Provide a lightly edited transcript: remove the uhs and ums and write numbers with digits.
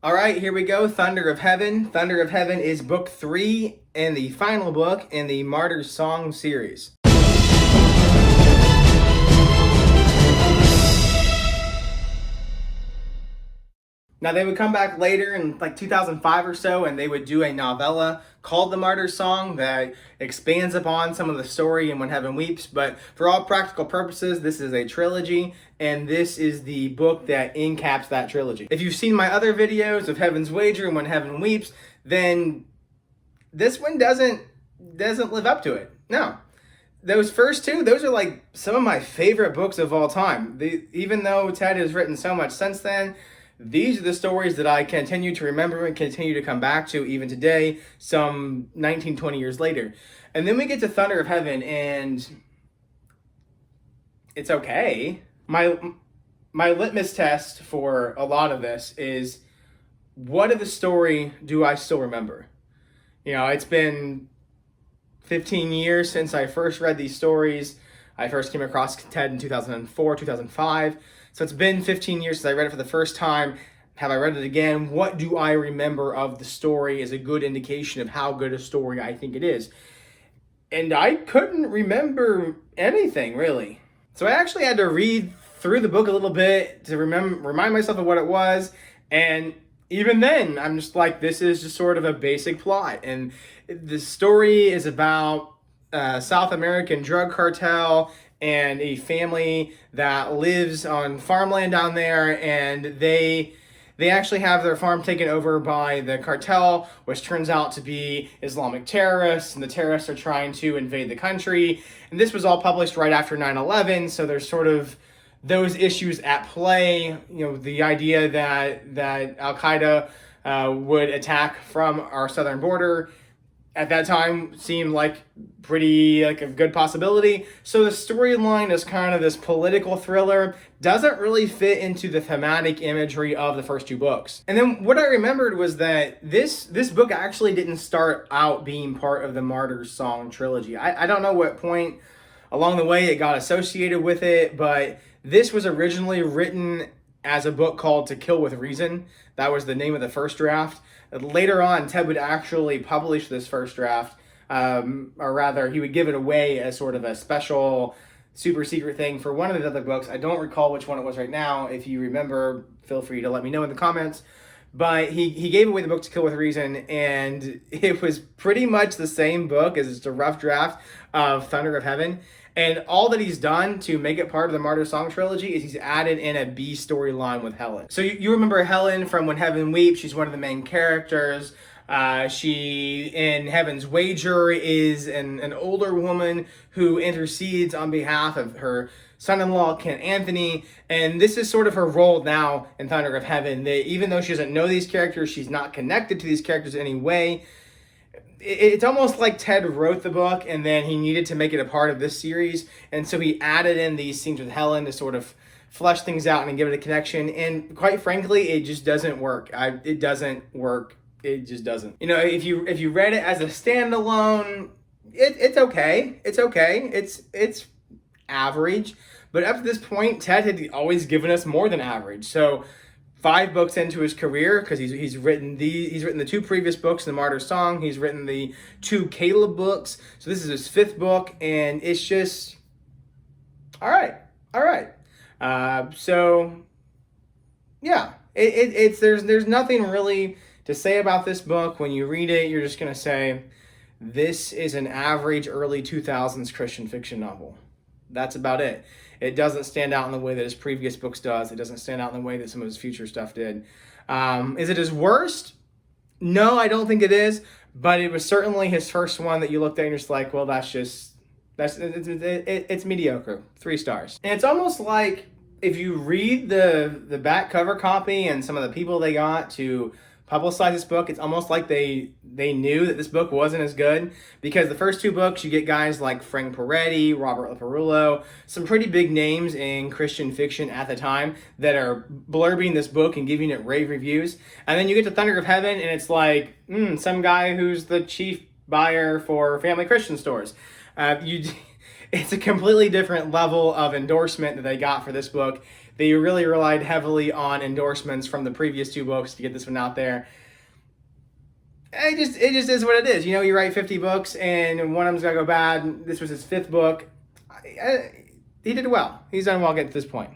All right, here we go. Thunder of Heaven. Thunder of Heaven is book 3 and the final book in the Martyrs song series. Now, they would come back later in like 2005 or so, and they would do a novella called The Martyrs Song that expands upon some of the story in When Heaven Weeps. But for all practical purposes, this is a trilogy, and this is the book that encaps that trilogy. If you've seen my other videos of Heaven's Wager and When Heaven Weeps, then this one doesn't live up to it. No. Those first two, those are like some of my favorite books of all time. Even though Ted has written so much since then, these are the stories that I continue to remember and continue to come back to even today, some 19, 20 years later. And then we get to Thunder of Heaven, and it's okay. My litmus test for a lot of this is, what of the story do I still remember? You know, it's been 15 years since I first read these stories. I first came across Ted in 2004, 2005. So it's been 15 years since I read it for the first time. Have I read it again? What do I remember of the story is a good indication of how good a story I think it is. And I couldn't remember anything, really. So I actually had to read through the book a little bit to remind myself of what it was. And even then, I'm just like, this is just sort of a basic plot. And the story is about South American drug cartel and a family that lives on farmland down there, and they actually have their farm taken over by the cartel, which turns out to be Islamic terrorists, and the terrorists are trying to invade the country. And this was all published right after 9/11, so there's sort of those issues at play. You know, the idea that Al-Qaeda would attack from our southern border at that time seemed like a good possibility. So the storyline is kind of this political thriller, doesn't really fit into the thematic imagery of the first two books. And then what I remembered was that this book actually didn't start out being part of the Martyrs song trilogy. I don't know what point along the way it got associated with it, but this was originally written as a book called To Kill with Reason. That was the name of the first draft. Later on, Ted would actually publish this first draft, or rather, he would give it away as sort of a special, super secret thing for one of the other books. I don't recall which one it was right now. If you remember, feel free to let me know in the comments. But he gave away the book To Kill with Reason, and it was pretty much the same book as just a rough draft of Thunder of Heaven. And all that he's done to make it part of the Martyr Song trilogy is he's added in a B storyline with Helen. So you remember Helen from When Heaven Weeps. She's one of the main characters. She, in Heaven's Wager, is an older woman who intercedes on behalf of her son-in-law, Ken Anthony. And this is sort of her role now in Thunder of Heaven. Even though she doesn't know these characters, she's not connected to these characters in any way. It's almost like Ted wrote the book and then he needed to make it a part of this series. And so he added in these scenes with Helen to sort of flesh things out and give it a connection. And quite frankly, it just doesn't work. It doesn't work. It just doesn't. You know, if you read it as a standalone, it's okay. It's okay. It's average. But up to this point, Ted had always given us more than average. So 5 books into his career, because he's written the 2 previous books in the Martyr Song. He's written the 2 Caleb books. So this is his 5th book, and it's just all right. So yeah, there's nothing really to say about this book. When you read it, you're just gonna say, this is an average early 2000s Christian fiction novel. That's about it. It doesn't stand out in the way that his previous books does. It doesn't stand out in the way that some of his future stuff did. Is it his worst? No, I don't think it is. But it was certainly his first one that you looked at and you're just like, well, it's mediocre. 3 stars. And it's almost like if you read the back cover copy and some of the people they got to publicize this book, it's almost like they knew that this book wasn't as good, because the first 2 books you get guys like Frank Peretti, Robert Leporello, some pretty big names in Christian fiction at the time that are blurbing this book and giving it rave reviews. And then you get to Thunder of Heaven and it's like some guy who's the chief buyer for Family Christian stores. It's a completely different level of endorsement that they got for this book They really relied heavily on endorsements from the previous 2 books to get this one out there. It just is what it is. You write 50 books and one of them's gonna go bad. This was his 5th book. He did well. He's done well getting to this point.